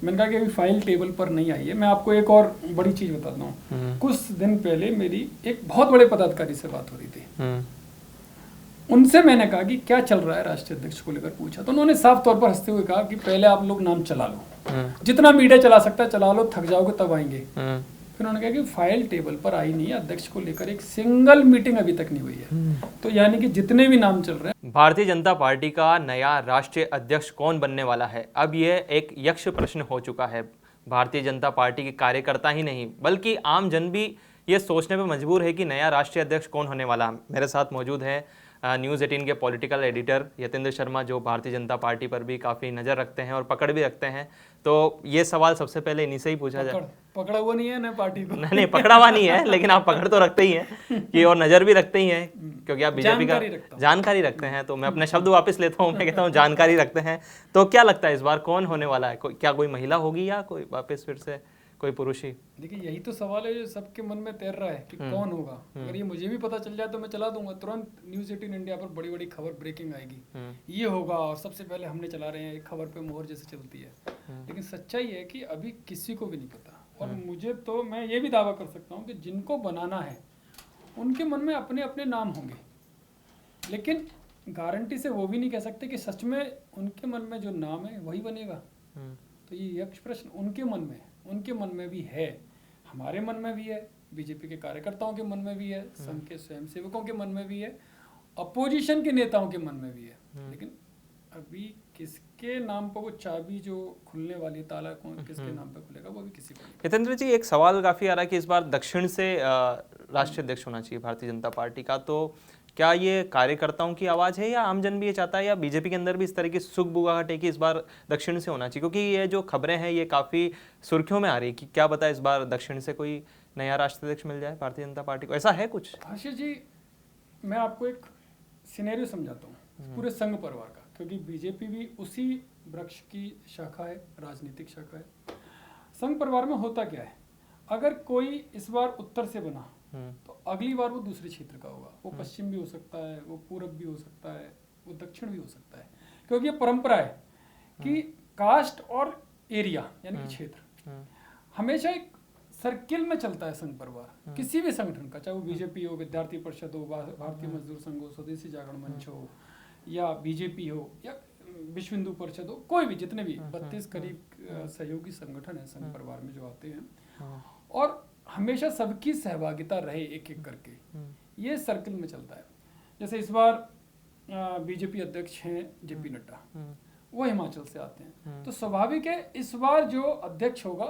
मैंने कहा कि अभी फाइल टेबल पर नहीं आई है। मैं आपको एक और बड़ी चीज़ बताता हूँ। कुछ दिन पहले मेरी एक बहुत बड़े पदाधिकारी से बात हो रही थी। उनसे मैंने कहा कि क्या चल रहा है, राष्ट्रीय अध्यक्ष को लेकर पूछा, तो उन्होंने साफ तौर पर हंसते हुए कहा कि पहले आप लोग नाम चला लो, जितना मीडिया चला सकता है चला लो, थक जाओगे तब आएंगे। फिर उन्होंने कहा कि फाइल टेबल पर आई नहीं है, अध्यक्ष को लेकर एक सिंगल मीटिंग अभी तक नहीं हुई है। तो यानी कि जितने भी नाम चल रहे हैं। भारतीय जनता पार्टी का नया राष्ट्रीय अध्यक्ष कौन बनने वाला है, अब यह एक यक्ष प्रश्न हो चुका है। भारतीय जनता पार्टी के कार्यकर्ता ही नहीं बल्कि आम जन भी ये सोचने पर मजबूर है कि नया राष्ट्रीय अध्यक्ष कौन होने वाला। मेरे साथ मौजूद है न्यूज़ 18 के पॉलिटिकल एडिटर यतेंद्र शर्मा, जो भारतीय जनता पार्टी पर भी काफ़ी नज़र रखते हैं और पकड़ भी रखते हैं। तो ये सवाल सबसे पहले इन्हीं से ही पूछा जाए। पकड़ा हुआ नहीं है ना पार्टी को? नहीं, पकड़ा हुआ नहीं है, लेकिन आप पकड़ तो रखते ही हैं कि, और नज़र भी रखते ही हैं क्योंकि आप बीजेपी का जानकारी रखते हैं। तो मैं अपने शब्द वापस लेता हूँ, मैं कहता हूँ जानकारी रखते हैं। तो क्या लगता है इस बार कौन होने वाला है? क्या कोई महिला होगी या कोई वापस फिर से कोई पुरुष ही? देखिए, यही तो सवाल है जो सबके मन में तैर रहा है कि कौन होगा। अगर ये मुझे भी पता चल जाए तो मैं चला दूंगा, तुरंत न्यूज़ 18 इंडिया पर बड़ी बड़ी खबर ब्रेकिंग आएगी, ये होगा और सबसे पहले हमने चला रहे हैं, एक खबर पे मोहर जैसे चलती है। लेकिन सच्चाई है कि अभी किसी को भी नहीं पता। और मुझे तो, मैं ये भी दावा कर सकता हूँ कि जिनको बनाना है उनके मन में अपने अपने नाम होंगे, लेकिन गारंटी से वो भी नहीं कह सकते कि सच में उनके मन में जो नाम है वही बनेगा। तो ये यक्ष प्रश्न उनके मन में भी है, हमारे मन में भी है, बीजेपी के कार्यकर्ताओं के मन में भी है, संघ के स्वयंसेवकों के मन में भी है, अपोजिशन के नेताओं के मन में भी है। लेकिन अभी किसके नाम पर वो चाबी जो खुलने वाली, ताला कौन किसके नाम पर खुलेगा, वो भी किसी को नहीं। यतेंद्र जी, एक सवाल काफ़ी आ रहा है कि इस बार दक्षिण से राष्ट्रीय अध्यक्ष होना चाहिए भारतीय जनता पार्टी का। तो क्या ये कार्यकर्ताओं की आवाज़ है या आम जन भी ये चाहता है, या बीजेपी के अंदर भी इस तरह की सुख बुगाहट है कि इस बार दक्षिण से होना चाहिए? क्योंकि ये जो खबरें हैं ये काफ़ी सुर्खियों में आ रही है कि क्या पता इस बार दक्षिण से कोई नया राष्ट्रीय अध्यक्ष मिल जाए भारतीय जनता पार्टी को, ऐसा है कुछ? आशीष जी, मैं आपको एक सिनेरियो समझाता हूँ पूरे संघ परिवार का, क्योंकि बीजेपी भी उसी वृक्ष की शाखा है, राजनीतिक शाखा है। संघ परिवार में होता क्या है, अगर कोई इस बार उत्तर से बना तो अगली बार वो दूसरे क्षेत्र का होगा। वो पश्चिम भी हो सकता है, वो पूरब भी हो सकता है, वो दक्षिण भी हो सकता है, क्योंकि ये परंपरा है कि कास्ट और एरिया यानी कि क्षेत्र हमेशा एक सर्किल में चलता है। संघ परिवार किसी भी संगठन का, चाहे वो बीजेपी हो, विद्यार्थी परिषद हो, भारतीय मजदूर संघ हो, स्वदेशी जागरण मंच हो, या बीजेपी हो, या विश्व हिंदू परिषद हो, कोई भी, जितने भी 32 करीब सहयोगी संगठन है संघ परिवार में जो आते हैं, और हमेशा सबकी सहभागिता रहे एक एक करके, ये सर्किल में चलता है। जैसे इस बार बीजेपी अध्यक्ष हैं जेपी नड्डा, वो हिमाचल से आते हैं, तो स्वाभाविक है इस बार जो अध्यक्ष होगा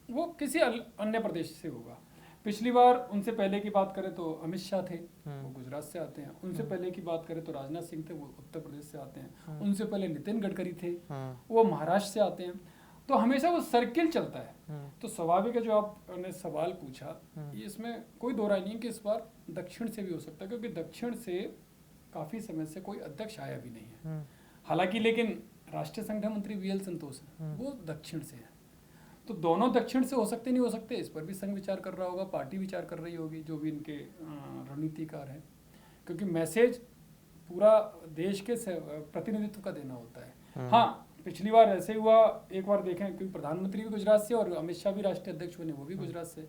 वो किसी अन्य प्रदेश से होगा। पिछली बार उनसे पहले की बात करें तो अमित शाह थे, वो गुजरात से आते हैं। उनसे पहले की बात करें तो राजनाथ सिंह थे, वो उत्तर प्रदेश से आते हैं। उनसे पहले नितिन गडकरी थे, वो महाराष्ट्र से आते हैं। तो हमेशा वो सर्किल चलता है। तो स्वाभाविक है जो आपने सवाल पूछा, इसमें कोई दो राय नहीं है कि इस बार दक्षिण से भी हो सकता है, क्योंकि दक्षिण से काफी समय से कोई अध्यक्ष आया भी नहीं है। हालांकि लेकिन राष्ट्रीय संगठन मंत्री वीएल संतोष वो दक्षिण से है, तो दोनों दक्षिण से हो सकते नहीं हो सकते, इस पर भी संघ विचार कर रहा होगा, पार्टी विचार कर रही होगी, जो भी इनके रणनीतिकार हैं, क्योंकि मैसेज पूरा देश के प्रतिनिधित्व का देना होता है। हाँ, पिछली बार ऐसे हुआ, एक बार देखें क्योंकि प्रधानमंत्री भी गुजरात से और अमित शाह भी राष्ट्रीय अध्यक्ष बने, वो भी गुजरात से।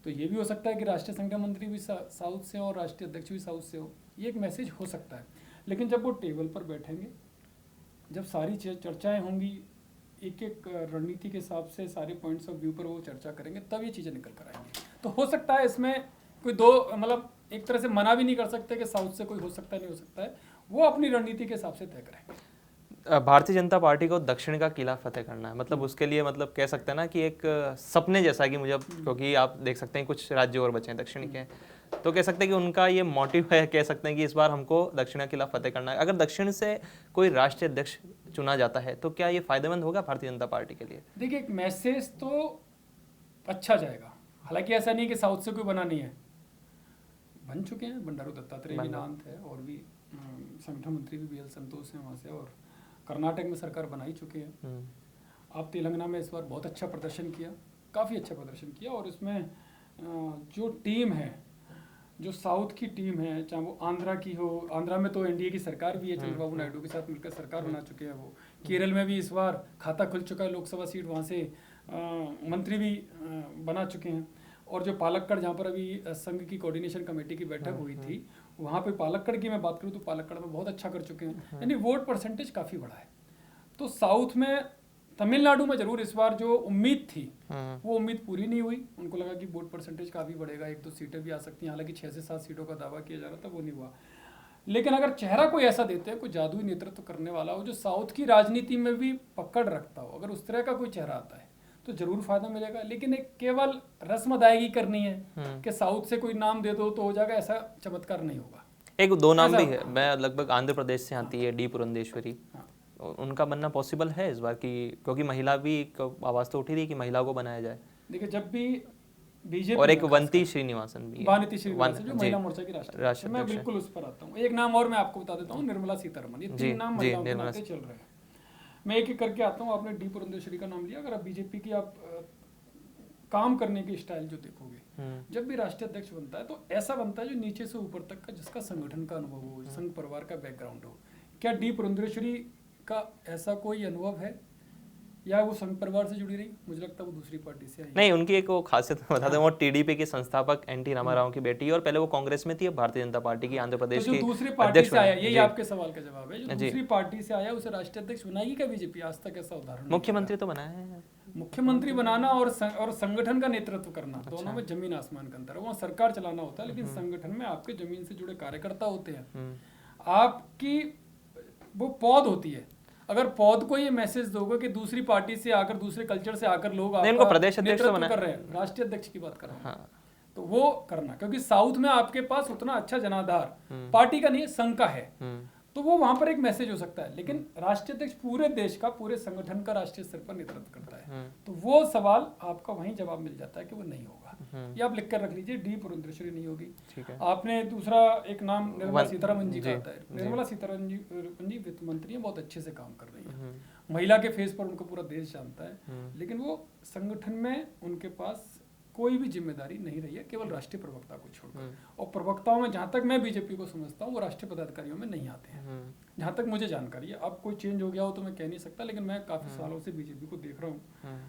तो ये भी हो सकता है कि राष्ट्रीय संगठन मंत्री भी साउथ से और राष्ट्रीय अध्यक्ष भी साउथ से हो, ये एक मैसेज हो सकता है। लेकिन जब वो टेबल पर बैठेंगे, जब सारी चर्चाएं होंगी, एक एक रणनीति के हिसाब से सारे पॉइंट्स ऑफ व्यू पर वो चर्चा करेंगे, तब ये चीज़ें निकल कर आएंगी। तो हो सकता है इसमें कोई दो, मतलब एक तरह से मना भी नहीं कर सकते कि साउथ से कोई हो सकता है, नहीं हो सकता है, वो अपनी रणनीति के हिसाब से तय करेंगे। भारतीय जनता पार्टी को दक्षिण का किला फतेह करना है, मतलब उसके लिए, मतलब कह सकते हैं ना कि एक सपने जैसा कि मुझे, क्योंकि आप देख सकते हैं कुछ राज्य और बचे हैं दक्षिण के, तो कह सकते हैं कि उनका ये मोटिव है, कह सकते हैं कि इस बार हमको दक्षिण का किला फतेह करना है। अगर दक्षिण से कोई राष्ट्रीय अध्यक्ष चुना जाता है तो क्या ये फायदेमंद होगा भारतीय जनता पार्टी के लिए? देखिए, एक मैसेज तो अच्छा जाएगा। हालांकि ऐसा नहीं कि साउथ से कोई बना नहीं है, बन चुके हैं, बंडारू दत्तात्रेय भी नाम है, और भी संगठन मंत्री भी वीएल संतोष हैं वहाँ से, और कर्नाटक में सरकार बना ही चुके हैं। आप तेलंगाना में इस बार बहुत अच्छा प्रदर्शन किया, काफ़ी अच्छा प्रदर्शन किया, और इसमें जो टीम है, जो साउथ की टीम है, चाहे वो आंध्रा की हो, आंध्रा में तो एनडीए की सरकार भी है, चंद्रबाबू नायडू के साथ मिलकर सरकार बना चुके हैं वो, केरल में भी इस बार खाता खुल चुका है, लोकसभा सीट वहाँ से मंत्री भी बना चुके हैं। और जो पालक्कड़, जहाँ पर अभी संघ की कोऑर्डिनेशन कमेटी की बैठक हुई थी, वहाँ पे पालक्कड़ की मैं बात करूँ तो पालक्कड़ में बहुत अच्छा कर चुके हैं, यानी वोट परसेंटेज काफ़ी बड़ा है। तो साउथ में, तमिलनाडु में जरूर इस बार जो उम्मीद थी वो उम्मीद पूरी नहीं हुई। उनको लगा कि वोट परसेंटेज काफ़ी बढ़ेगा, 1-2 सीटें भी आ सकती हैं, हालांकि 6 से 7 सीटों का दावा किया जा रहा था, वो नहीं हुआ। लेकिन अगर चेहरा कोई ऐसा देते हैं, कोई जादुई नेतृत्व करने वाला हो, जो साउथ की राजनीति में भी पकड़ रखता हो, अगर उस तरह का कोई चेहरा आता है तो जरूर फायदा मिलेगा। लेकिन एक केवल रस्म अदायगी करनी है कि साउथ से कोई नाम दे दो तो हो जाएगा, ऐसा चमत्कार नहीं होगा। एक दो नाम भी है, मैं लगभग आंध्र प्रदेश से आती है, डी पुरंदेश्वरी, उनका बनना पॉसिबल है इस बार की, क्योंकि महिला भी आवाज तो उठी थी कि महिला को बनाया जाए। देखिए, जब भी बीजेपी और एक वंती श्रीनिवासन भी है, वानिती श्रीनिवासन जो महिला मोर्चा की राष्ट्रीय, मैं बिल्कुल उस पर आता हूँ। एक नाम और मैं आपको बता देता हूँ, निर्मला सीतारमण। ये 3 नाम महिलाओं के नाते चल रहे हैं। मैं एक एक करके आता हूँ। आपने डी पुरंदेश्वरी का नाम लिया, अगर आप बीजेपी की आप काम करने की स्टाइल जो देखोगे, जब भी राष्ट्रीय अध्यक्ष बनता है तो ऐसा बनता है जो नीचे से ऊपर तक का, जिसका संगठन का अनुभव हो, संघ परिवार का बैकग्राउंड हो। क्या डी पुरंदेश्वरी का ऐसा कोई अनुभव है, या वो संघ परिवार से जुड़ी रही? मुझे लगता है वो दूसरी पार्टी से आई। नहीं, उनकी एक वो खासियत बता दें, वो टीडीपी के संस्थापक एनटी रामाराव की बेटी, और पहले वो कांग्रेस में थी, अब भारतीय जनता पार्टी की आंध्र प्रदेश की दूसरी पार्टी से आया, यही आपके सवाल का जवाब है। जो दूसरी पार्टी से आया उसे राष्ट्रीय अध्यक्ष बनाएगी क्या बीजेपी? आज तक ऐसा उदाहरण, मुख्यमंत्री तो बनाया है। मुख्यमंत्री बनाना और संगठन का नेतृत्व करना, दोनों में जमीन आसमान का अंतर है। वहाँ सरकार चलाना होता है, लेकिन संगठन में आपके जमीन से जुड़े कार्यकर्ता होते हैं, आपकी वो पौध होती है। अगर पौध को ये मैसेज दोगे कि दूसरी पार्टी से आकर, दूसरे कल्चर से आकर लोग आपका प्रदेश अध्यक्ष तो कर रहे हैं, राष्ट्रीय अध्यक्ष की बात कर रहे हैं, तो वो करना, क्योंकि साउथ में आपके पास उतना अच्छा जनाधार पार्टी का नहीं है, संघ का है, तो वो वहां पर एक मैसेज हो सकता है। लेकिन राष्ट्रीय अध्यक्ष पूरे देश का, पूरे संगठन का राष्ट्रीय स्तर पर नेतृत्व करता है, तो वो सवाल आपका वहीं जवाब मिल जाता है कि वो नहीं होगा। ये आप लिख कर रख लीजिए, डी पुरंदेश्वरी नहीं होगी। आपने दूसरा एक नाम निर्मला सीतारमण जी का आता है। निर्मला सीतारमण जी वित्त मंत्री हैं, बहुत अच्छे से काम कर रही हैं, महिला के फेस पर उनको पूरा देश जानता है, लेकिन वो संगठन में उनके पास कोई भी जिम्मेदारी नहीं रही है, केवल राष्ट्रीय प्रवक्ता को छोड़कर। और प्रवक्ताओं में जहाँ तक मैं बीजेपी को समझता हूँ, वो राष्ट्रीय पदाधिकारियों में नहीं आते हैं, जहाँ तक मुझे जानकारी है। अब कोई चेंज हो गया हो तो मैं कह नहीं सकता, लेकिन मैं काफी सालों से बीजेपी को देख रहा हूँ।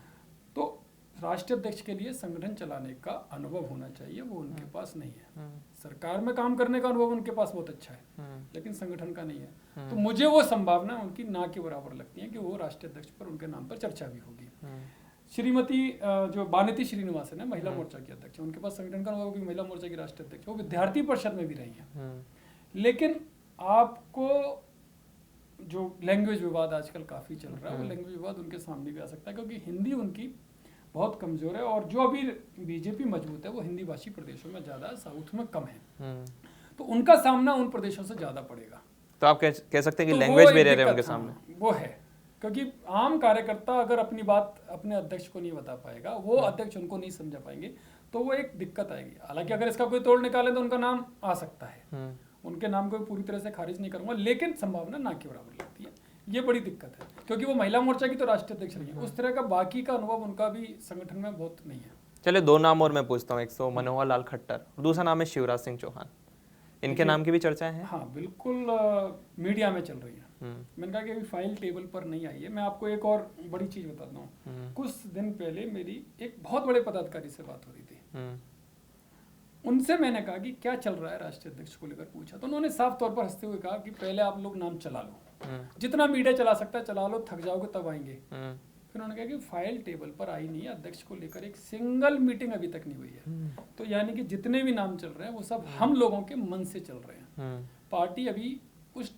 तो राष्ट्रीय अध्यक्ष के लिए संगठन चलाने का अनुभव होना चाहिए, वो उनके पास नहीं है। सरकार में काम करने का अनुभव उनके पास बहुत अच्छा है, लेकिन संगठन का नहीं है। तो मुझे वो संभावना उनकी ना के बराबर लगती है कि वो राष्ट्रीय अध्यक्ष पर, उनके नाम पर चर्चा भी होगी। श्रीमती जो वानिती श्रीनिवासन है, महिला मोर्चा की अध्यक्ष, उनके पास संगठन का अनुभव, महिला मोर्चा की राष्ट्रीय अध्यक्ष, वो विद्यार्थी परिषद में भी रही हैं। लेकिन आपको जो लैंग्वेज विवाद आजकल काफी चल रहा है, वो लैंग्वेज विवाद उनके सामने भी आ सकता है, क्योंकि हिंदी उनकी बहुत कमजोर है, और जो अभी बीजेपी मजबूत है वो हिंदी भाषी प्रदेशों में ज्यादा, साउथ में कम है, तो उनका सामना उन प्रदेशों से ज्यादा पड़ेगा। तो आप कह सकते हैं कि लैंग्वेज बैरियर है उनके सामने। वो है, क्योंकि आम कार्यकर्ता अगर अपनी बात अपने अध्यक्ष को नहीं बता पाएगा, वो अध्यक्ष उनको नहीं समझा पाएंगे, तो वो एक दिक्कत आएगी। हालांकि अगर इसका कोई तोड़ निकाले तो उनका नाम आ सकता है, उनके नाम को पूरी तरह से खारिज नहीं करूंगा, लेकिन संभावना ना के बराबर लगती है। ये बड़ी दिक्कत है, क्योंकि वो महिला मोर्चा की तो राष्ट्रीय अध्यक्ष रही है, उस तरह का बाकी का अनुभव उनका भी संगठन में बहुत नहीं है। चलिए 2 नाम और मैं पूछता हूँ, एक तो मनोहर लाल खट्टर, दूसरा नाम है शिवराज सिंह चौहान। इनके नाम की भी चर्चाएं हैं? हाँ बिल्कुल, मीडिया में चल रही है। मैंने कहा कि अभी फाइल टेबल पर नहीं आई है। मैं आपको एक और बड़ी चीज बताता हूँ। कुछ दिन पहले मेरी एक बहुत बड़े पदाधिकारी से बात हो रही थी, उनसे मैंने कहा कि क्या चल रहा है राष्ट्रीय अध्यक्ष को लेकर पूछा, तो उन्होंने साफ तौर पर हंसते हुए कहा कि पहले आप लोग नाम चला लो, जितना मीडिया चला सकता है चला लो, थक जाओगे तब आएंगे। फिर उन्होंने कहा कि फाइल टेबल पर आई नहीं है, अध्यक्ष को लेकर एक सिंगल मीटिंग अभी तक नहीं हुई है। तो यानी कि जितने भी नाम चल रहे हैं वो सब हम लोगों के मन से चल रहे हैं। पार्टी अभी उस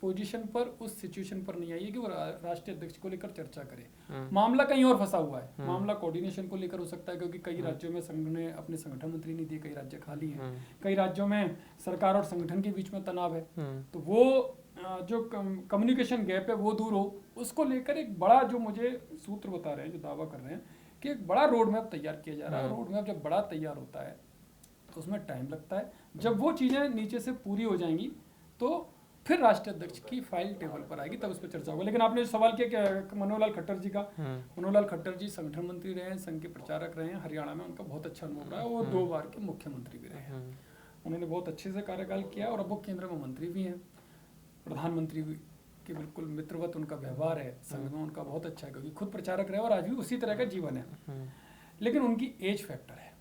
पोजीशन पर, उस सिचुएशन पर नहीं आई है कि वो राष्ट्रीय अध्यक्ष को लेकर चर्चा करे। मामला कहीं और फंसा हुआ है, मामला कोऑर्डिनेशन को लेकर हो सकता है, क्योंकि कई राज्यों में संघ ने अपने संगठन मंत्री नहीं दिए, कई राज्य खाली हैं, कई राज्यों में सरकार और संगठन के बीच में तनाव है, तो वो जो कम्युनिकेशन गैप है वो दूर हो, उसको लेकर एक बड़ा, जो मुझे सूत्र बता रहे हैं, जो दावा कर रहे हैं कि एक बड़ा रोड मैप तैयार किया जा रहा है। रोड मैप जब बड़ा तैयार होता है तो उसमें टाइम लगता है, जब वो चीज़ें नीचे से पूरी हो जाएंगी तो फिर राष्ट्रीय अध्यक्ष की फाइल टेबल पर आएगी, तब उस पर चर्चा होगा। लेकिन आपने जो सवाल किया कि मनोहर लाल खट्टर जी का, मनोहर लाल खट्टर जी संगठन मंत्री रहे हैं, संघ के प्रचारक रहे हैं, हरियाणा में उनका बहुत अच्छा अनुभव रहा है, वो 2 बार के मुख्यमंत्री भी रहे हैं, उन्होंने बहुत अच्छे से कार्यकाल किया, और अब वो केंद्र में मंत्री भी हैं, प्रधानमंत्री भी कि बिल्कुल मित्रवत उनका व्यवहार है, संघ में उनका बहुत अच्छा है, क्योंकि खुद प्रचारक रहे और आज भी उसी तरह का जीवन है। लेकिन उनकी एज फैक्टर है,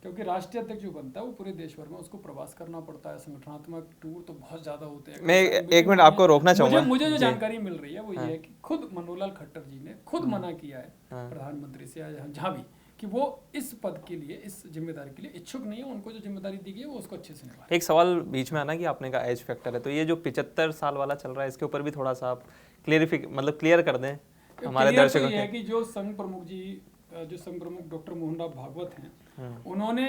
क्योंकि राष्ट्रीय अध्यक्ष जो बनता है वो पूरे देश भर में उसको प्रवास करना पड़ता है, संगठनात्मक टूर तो बहुत ज्यादा होते हैं। मैं एक मिनट आपको रोकना चाहूंगा। मुझे जो जानकारी मिल रही है वो ये है कि खुद मनोहर खट्टर जी ने खुद मना किया है प्रधानमंत्री से या जहाँ भी कि वो इस पद के लिए, इस जिम्मेदारी के लिए इच्छुक नहीं है, उनको जो जिम्मेदारी दी गई है वो उसको अच्छे से निभाए। एक सवाल बीच में आना कि आपने कहा एज फैक्टर है, तो ये जो 75 साल वाला चल रहा है इसके ऊपर भी थोड़ा सा आप क्लियर कर दें हमारे दर्शकों को। ये है कि जो संघ प्रमुख जी, जो संघ प्रमुख डॉक्टर मोहन राव भागवत हैं, उन्होंने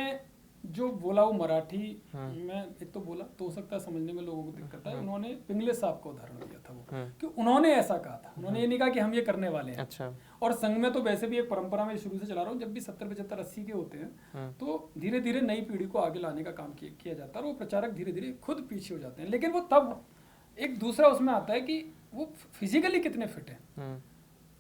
जो बोला वो मराठी में एक तो बोला तो हो सकता है समझने में लोगों को दिक्कत है। उन्होंने पिंगले साहब का उदाहरण दिया था वो कि उन्होंने ऐसा कहा था, उन्होंने ये नहीं कहा कि हम ये करने वाले हैं। अच्छा। और संघ में तो वैसे भी एक परंपरा में शुरू से चला रहा हूँ, जब भी 70, 75, 80 के होते हैं तो धीरे धीरे नई पीढ़ी को आगे लाने का काम किया जाता है और वो प्रचारक धीरे धीरे खुद पीछे हो जाते हैं। लेकिन वो तब एक दूसरा उसमें आता है कि वो फिजिकली कितने फिट है।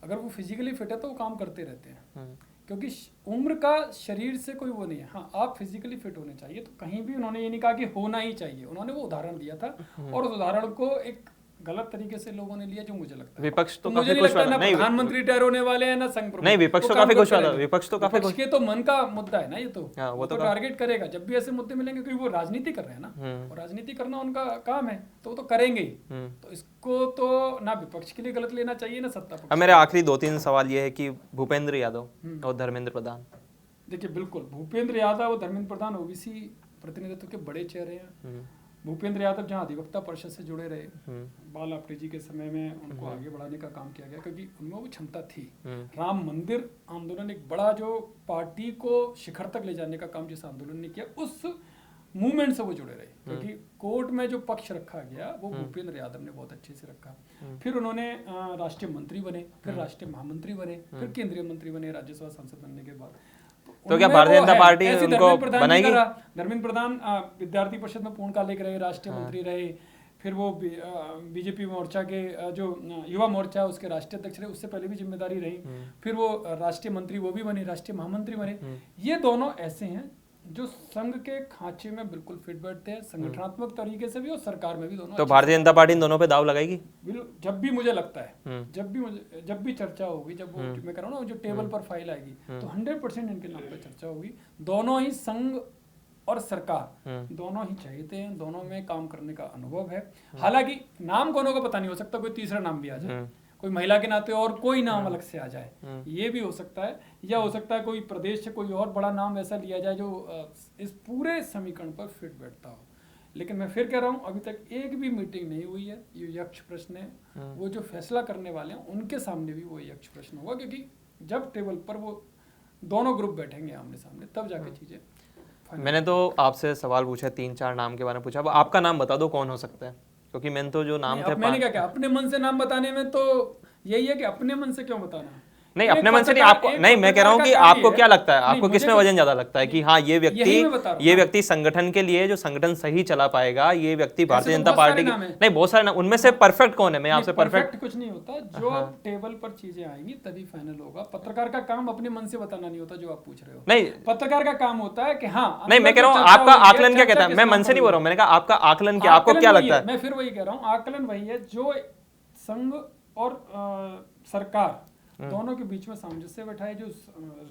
अगर वो फिजिकली फिट है तो वो काम करते रहते हैं, क्योंकि उम्र का शरीर से कोई वो नहीं है। हाँ, आप फिजिकली फिट होने चाहिए, तो कहीं भी उन्होंने ये नहीं कहा कि होना ही चाहिए, उन्होंने वो उदाहरण दिया था और उस उदाहरण को एक गलत तरीके से लोगों ने लिया, जो मुझे लगता है। विपक्ष तो मुझे काफी नहीं खुश लगता हुआ ना नहीं, प्रधानमंत्री रिटायर होने वाले हैं ना संघ प्रमुख। नहीं, विपक्ष तो काफी खुश हुआ था, विपक्ष तो काफी खुश के तो मन का मुद्दा है ना ये तो। वो तो टारगेट करेगा जब भी ऐसे मुद्दे मिलेंगे, क्योंकि वो राजनीति कर रहे हैं ना, और राजनीति करना उनका काम है, तो वो तो करेंगे ही। तो इसको तो ना विपक्ष के लिए गलत लेना चाहिए ना सत्ता पक्ष। अब मेरे आखिरी 2-3 सवाल ये है कि भूपेंद्र यादव और धर्मेंद्र प्रधान। देखिए बिल्कुल, भूपेंद्र यादव और धर्मेंद्र प्रधान ओबीसी प्रतिनिधित्व के बड़े चेहरे हैं। भूपेंद्र यादव जहाँ अधिवक्ता परिषद से जुड़े रहे, बाल आप्टे जी के समय में उनको आगे बढ़ाने का काम किया गया, क्योंकि उनमें वो क्षमता थी। राम मंदिर आंदोलन एक बड़ा जो पार्टी को शिखर तक ले जाने का काम जिस आंदोलन ने किया, उस मूवमेंट से वो जुड़े रहे, क्योंकि कोर्ट में जो पक्ष रखा गया वो भूपेंद्र यादव ने बहुत अच्छे से रखा। फिर उन्होंने राष्ट्रीय मंत्री बने, फिर राष्ट्रीय महामंत्री बने, फिर केंद्रीय मंत्री बने राज्यसभा सांसद बनने के बाद। तो क्या भारतीय जनता पार्टी उनको बनाएगी? धर्मेंद्र प्रधान विद्यार्थी परिषद में पूर्णकालिक रहे, राष्ट्रीय मंत्री रहे, फिर वो बीजेपी मोर्चा के जो युवा मोर्चा है उसके राष्ट्रीय अध्यक्ष रहे, उससे पहले भी जिम्मेदारी रही। फिर वो राष्ट्रीय मंत्री वो भी बने, राष्ट्रीय महामंत्री बने। ये दोनों ऐसे हैं जो संघ के खांचे में बिल्कुल फिट बैठते हैं, संगठनात्मक तरीके से भी और सरकार में भी दोनों। तो भारतीय जनता पार्टी इन दोनों पे दाव लगाएगी? जब भी मुझे लगता है, जब भी चर्चा होगी, जब वो मैं कह रहा हूँ ना जो टेबल पर फाइल आएगी, तो 100% इनके नाम पे चर्चा होगी। दोनों ही संघ और सरकार दोनों ही चाहते हैं, दोनों में काम करने का अनुभव है। हालांकि नाम दोनों का पता नहीं, हो सकता कोई तीसरा नाम भी आ जाए, कोई महिला के नाते और कोई नाम अलग से आ जाए, ये भी हो सकता है। या हो सकता है कोई प्रदेश से कोई और बड़ा नाम ऐसा लिया जाए जो इस पूरे समीकरण पर फिट बैठता हो। लेकिन मैं फिर कह रहा हूँ, अभी तक एक भी मीटिंग नहीं हुई है। ये यक्ष प्रश्न है, वो जो फैसला करने वाले हैं उनके सामने भी वो यक्ष प्रश्न होगा, क्योंकि जब टेबल पर वो दोनों ग्रुप बैठेंगे आमने सामने, तब जाके चीजें। मैंने तो आपसे सवाल पूछा, 3-4 नाम के बारे में पूछा, अब आपका नाम बता दो कौन हो सकता है, क्योंकि मैंने तो जो नाम थे, मैंने क्या अपने मन से नाम बताने में तो यही है कि अपने मन से क्यों बताना। नहीं, अपने मन से नहीं, आपको नहीं, मैं कह रहा हूँ कि आपको क्या लगता है, आपको किसमें वजन ज्यादा लगता है कि हाँ ये व्यक्ति संगठन के लिए जो संगठन सही चला पाएगा, ये व्यक्ति भारतीय जनता पार्टी की, नहीं बहुत सारे नाम, उनमें से परफेक्ट कौन है? मैं आपसे परफेक्ट कुछ नहीं होता, जो टेबल पर चीजें आएंगी तभी फाइनल होगा। पत्रकार का काम अपने मन से बताना नहीं होता, जो आप पूछ रहे हो। नहीं, पत्रकार का काम होता है कि हाँ, नहीं मैं कह रहा हूँ आपका आकलन क्या कहता है, मैं मन से नहीं बोल रहा हूँ, मैंने कहा आपका आकलन क्या, आपको क्या लगता है? मैं फिर वही कह रहा हूँ, आकलन वही है जो संघ और सरकार दोनों के बीच में सामंजस्य बैठाए, जो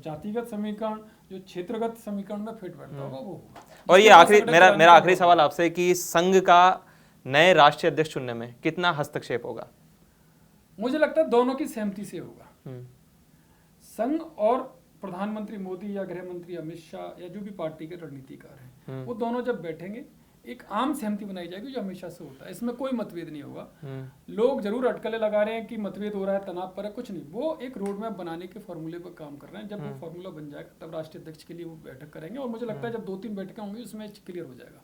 जातिगत समीकरण, जो क्षेत्रगत समीकरण में फिट बैठता होगा वो होगा। और ये आखिरी मेरा आखिरी सवाल आपसे कि संघ का नए राष्ट्रीय अध्यक्ष चुनने में कितना हस्तक्षेप होगा? मुझे लगता है दोनों की सहमति से होगा। संघ और प्रधानमंत्री मोदी या गृह मंत्री अमित शाह या जो भी पार्टी के रणनीतिकार हैं, वो दोनों जब बैठेंगे एक आम सहमति बनाई जाएगी, जो हमेशा से होता है। इसमें कोई मतभेद नहीं होगा। लोग जरूर अटकलें लगा रहे हैं कि मतभेद हो रहा है, तनाव पर है, कुछ नहीं। वो एक रोड मैप बनाने के फॉर्मूले पर काम कर रहे हैं। जब वो फॉर्मूला बन जाएगा तब राष्ट्रीय अध्यक्ष के लिए वो बैठक करेंगे, और मुझे लगता है जब 2-3 बैठकें होंगी उसमें क्लियर हो जाएगा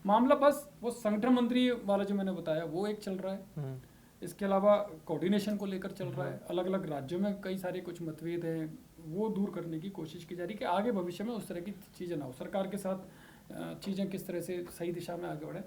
मामला। बस वो संगठन मंत्री वाला जो मैंने बताया वो एक चल रहा है, इसके अलावा कोऑर्डिनेशन को लेकर चल रहा है। अलग अलग राज्यों में कई सारे कुछ मतभेद हैं, वो दूर करने की कोशिश की जा रही है कि आगे भविष्य में उस तरह की चीज़ें ना हो। सरकार के साथ चीज़ें किस तरह से सही दिशा में आगे बढ़े,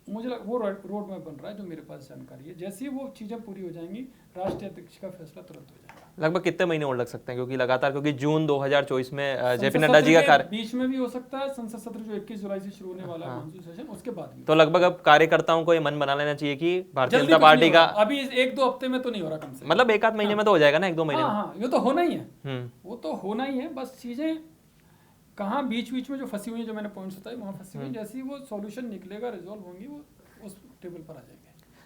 मुझे वो रोड मैप बन रहा है जो मेरे पास जानकारी है। जैसे ही वो चीज़ें पूरी हो जाएंगी, राष्ट्रीय अध्यक्ष का फैसला तुरंत हो जाएगा। लगभग कितने महीने और लग सकते हैं, क्योंकि लगातार, क्योंकि जून 2024 में जेपी संसद नड्डा जी का सत्र के कार्य, बीच में भी हो सकता है, संसद सत्र जो 21 जुलाई से शुरू होने वाला है मानसून सेशन, उसके बाद भी तो लगभग अब कार्यकर्ताओं को ये मन बना लेना चाहिए कि भारतीय जल्दी जनता कुछ नहीं पार्टी हो का, रहा। अभी 1-2 हफ्ते में तो नहीं हो रहा, कम से कम। मतलब एक आध महीने में तो हो जाएगा ना, 1-2 महीने हाँ में। हाँ, ये तो होना ही है, हम्म। वो तो होना ही है। बस चीजें कहाँ बीच बीच में जो फंसी हुई है, जो मैंने पॉइंट्स बताए वहाँ फंसी हुई, जैसे ही वो सॉल्यूशन निकलेगा, रिजॉल्व होंगी, वो उस टेबल पर आ जाएंगे।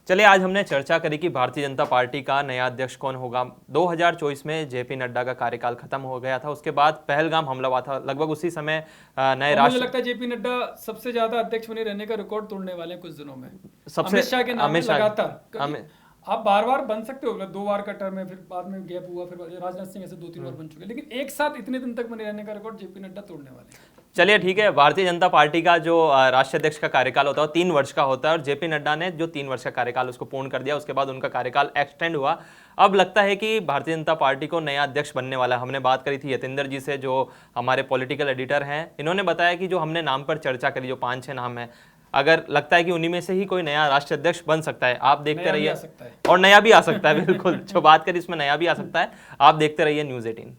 चलिए, आज हमने चर्चा करी कि भारतीय जनता पार्टी का नया अध्यक्ष कौन होगा। 2024 में जेपी नड्डा का कार्यकाल खत्म हो गया था, उसके बाद पहलगाम हमला हुआ था, लगभग उसी समय नए और मुझे राष्ट्र, लगता है जेपी नड्डा सबसे ज्यादा अध्यक्ष बने रहने का रिकॉर्ड तोड़ने वाले हैं कुछ दिनों में। सबसे अमित शाह के नाम में अमित शाह- लगातार, क्योंकि अमित- आप बार बार बन सकते हो, मतलब 2 बार का टर्म है, फिर बाद में गैप हुआ, फिर राजनाथ सिंह ऐसे 2-3 बार बन चुके, लेकिन एक साथ इतने दिन तक बने रहने का रिकॉर्ड जेपी नड्डा तोड़ने वाले हैं। चलिए ठीक है, भारतीय जनता पार्टी का जो राष्ट्रीय अध्यक्ष का कार्यकाल होता है वो 3 वर्ष का होता है, और जेपी नड्डा ने जो 3 वर्ष का कार्यकाल उसको पूर्ण कर दिया, उसके बाद उनका कार्यकाल एक्सटेंड हुआ। अब लगता है कि भारतीय जनता पार्टी को नया अध्यक्ष बनने वाला है। हमने बात करी थी यतेंद्र जी से, जो हमारे पॉलिटिकल एडिटर हैं, इन्होंने बताया कि जो हमने नाम पर चर्चा करी, जो 5-6 नाम है, अगर लगता है कि उन्हीं में से ही कोई नया राष्ट्रीय अध्यक्ष बन सकता है। आप देखते नया भी रहिए, आ सकता है। और नया भी आ सकता है, बिल्कुल जो बात करी इसमें नया भी आ सकता है। आप देखते रहिए न्यूज़ 18।